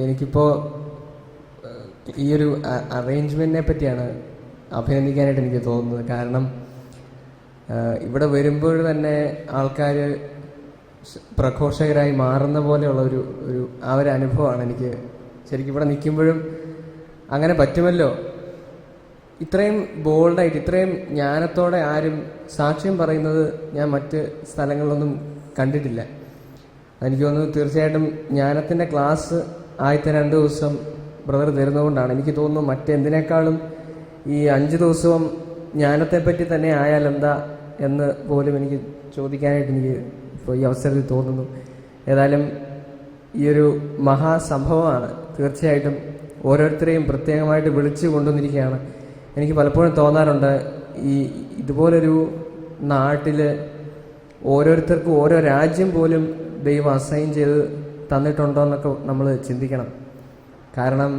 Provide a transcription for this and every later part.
എനിക്കിപ്പോൾ ഈ ഒരു അറേഞ്ച്മെൻറ്റിനെ പറ്റിയാണ് അഭിനന്ദിക്കാനായിട്ട് എനിക്ക് തോന്നുന്നത്. കാരണം ഇവിടെ വരുമ്പോൾ തന്നെ ആൾക്കാർ പ്രഘോഷകരായി മാറുന്ന പോലെയുള്ള ഒരു ആ ഒരു അനുഭവമാണ് എനിക്ക്. ശരിക്കും ഇവിടെ നിൽക്കുമ്പോഴും അങ്ങനെ പറ്റുമല്ലോ. ഇത്രയും ബോൾഡായിട്ട് ഇത്രയും ജ്ഞാനത്തോടെ ആരും സാക്ഷ്യം പറയുന്നത് ഞാൻ മറ്റ് സ്ഥലങ്ങളിലൊന്നും കണ്ടിട്ടില്ല. എനിക്ക് തോന്നുന്നു തീർച്ചയായിട്ടും ജ്ഞാനത്തിൻ്റെ ക്ലാസ് ആദ്യത്തെ 2 ദിവസം ബ്രദർ തരുന്നതുകൊണ്ടാണ്. എനിക്ക് തോന്നുന്നു മറ്റെന്തിനേക്കാളും ഈ 5 ദിവസവും ജ്ഞാനത്തെപ്പറ്റി തന്നെ ആയാലെന്താ എന്ന് പോലും എനിക്ക് ചോദിക്കാനായിട്ട് എനിക്ക് ഇപ്പോൾ ഈ അവസരത്തിൽ തോന്നുന്നു. ഏതായാലും ഈ ഒരു മഹാസംഭവമാണ്. തീർച്ചയായിട്ടും ഓരോരുത്തരെയും പ്രത്യേകമായിട്ട് വിളിച്ചു കൊണ്ടുവന്നിരിക്കുകയാണ്. എനിക്ക് പലപ്പോഴും തോന്നാറുണ്ട്, ഈ ഇതുപോലൊരു നാട്ടിൽ ഓരോരുത്തർക്കും ഓരോ രാജ്യം പോലും ദൈവം അസൈൻ ചെയ്ത് തന്നിട്ടുണ്ടോ എന്നൊക്കെ നമ്മൾ ചിന്തിക്കണം. കാരണം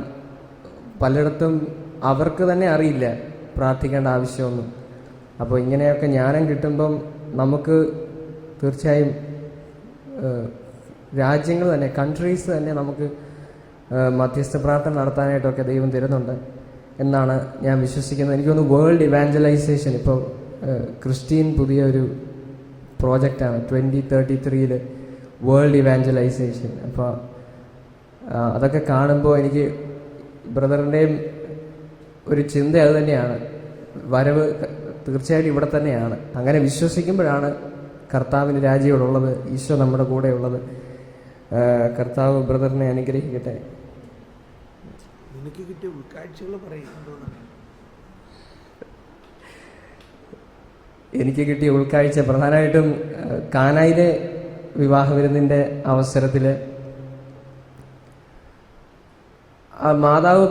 പലയിടത്തും അവർക്ക് തന്നെ അറിയില്ല പ്രാർത്ഥിക്കേണ്ട ആവശ്യമൊന്നും. അപ്പോൾ ഇങ്ങനെയൊക്കെ ജ്ഞാനം കിട്ടുമ്പം നമുക്ക് തീർച്ചയായും രാജ്യങ്ങൾ തന്നെ, കൺട്രീസ് തന്നെ നമുക്ക് മധ്യസ്ഥ പ്രാർത്ഥന നടത്താനായിട്ടൊക്കെ ദൈവം തരുന്നുണ്ട് എന്നാണ് ഞാൻ വിശ്വസിക്കുന്നത്. എനിക്കൊന്ന് വേൾഡ് ഇവാഞ്ചലൈസേഷൻ ഇപ്പോൾ ക്രിസ്ത്യൻ പുതിയ ഒരു പ്രോജക്റ്റാണ് 2033 വേൾഡ് ഇവാഞ്ചലൈസേഷൻ. അപ്പോൾ അതൊക്കെ കാണുമ്പോൾ എനിക്ക് ബ്രദറിൻ്റെയും ഒരു ചിന്ത അത് തന്നെയാണ്. വരവ് തീർച്ചയായിട്ടും ഇവിടെ തന്നെയാണ്. അങ്ങനെ വിശ്വസിക്കുമ്പോഴാണ് കർത്താവിന് രാജ്യമുള്ളത്, ഈശോ നമ്മുടെ കൂടെയുള്ളത്. കർത്താവ് ബ്രദറിനെ അനുഗ്രഹിക്കട്ടെ. എനിക്ക് കിട്ടിയ ഉൾക്കാഴ്ചകൾ പറയുന്നുണ്ടോ? എനിക്ക് കിട്ടിയ ഉൾക്കാഴ്ച പ്രധാനമായിട്ടും കാനായിലെ വിവാഹ വിരുന്നിൻ്റെ അവസരത്തിൽ മാതാവ്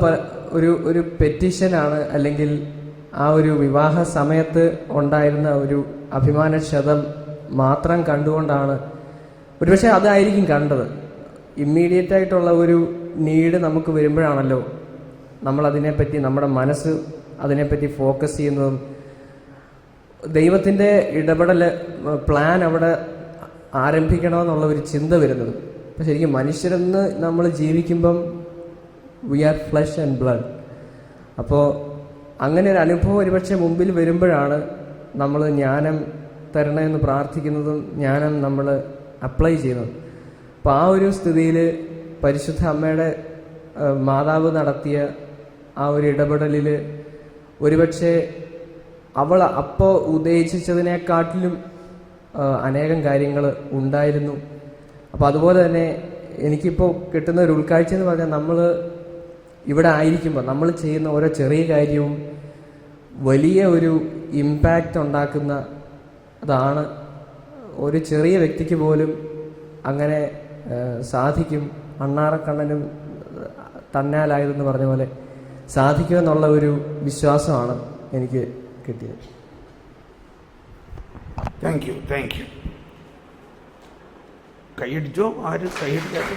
ഒരു പെറ്റീഷനാണ്, അല്ലെങ്കിൽ ആ ഒരു വിവാഹ സമയത്ത് ഉണ്ടായിരുന്ന ഒരു അഭിമാനക്ഷതം മാത്രം കണ്ടുകൊണ്ടാണ്, ഒരുപക്ഷെ അതായിരിക്കും കണ്ടത്. ഇമ്മീഡിയറ്റ് ആയിട്ടുള്ള ഒരു നീഡ് നമുക്ക് വരുമ്പോഴാണല്ലോ നമ്മളതിനെപ്പറ്റി, നമ്മുടെ മനസ്സ് അതിനെപ്പറ്റി ഫോക്കസ് ചെയ്യുന്നതും ദൈവത്തിൻ്റെ ഇടപെടൽ പ്ലാൻ അവിടെ ആരംഭിക്കണമെന്നുള്ള ഒരു ചിന്ത വരുന്നത്. അപ്പം ശരിക്കും മനുഷ്യരെന്ന് നമ്മൾ ജീവിക്കുമ്പം we are flesh and blood. അപ്പോൾ അങ്ങനെ ഒരു അനുഭവം ഒരുപക്ഷെ മുമ്പിൽ വരുമ്പോഴാണ് നമ്മൾ ജ്ഞാനം തരണമെന്ന് പ്രാർത്ഥിക്കുന്നതും ജ്ഞാനം നമ്മൾ അപ്ലൈ ചെയ്യുന്നതും. അപ്പോൾ ആ ഒരു സ്ഥിതിയിൽ പരിശുദ്ധ അമ്മയുടെ മാതാവ് നടത്തിയ ആ ഒരു ഇടപെടലിൽ ഒരുപക്ഷെ അവൾ അപ്പോൾ ഉദ്ദേശിച്ചതിനെക്കാട്ടിലും അനേകം കാര്യങ്ങൾ ഉണ്ടായിരുന്നു. അപ്പോൾ അതുപോലെ തന്നെ എനിക്കിപ്പോൾ കിട്ടുന്ന ഒരു ഉൾക്കാഴ്ച എന്ന് പറഞ്ഞാൽ, നമ്മൾ ഇവിടെ ആയിരിക്കുമ്പോൾ നമ്മൾ ചെയ്യുന്ന ഓരോ ചെറിയ കാര്യവും വലിയ ഒരു ഇമ്പാക്റ്റ് ഉണ്ടാക്കുന്ന അതാണ്. ഒരു ചെറിയ വ്യക്തിക്ക് പോലും അങ്ങനെ സാധിക്കും. അണ്ണാറക്കണ്ണനും തന്നാലായതെന്ന് പറഞ്ഞ പോലെ സാധിക്കുമെന്നുള്ള ഒരു വിശ്വാസമാണ് എനിക്ക് കിട്ടിയത്. Thank you. കൈയടിച്ചോ? ആര് കൈയടിക്കാത്ത?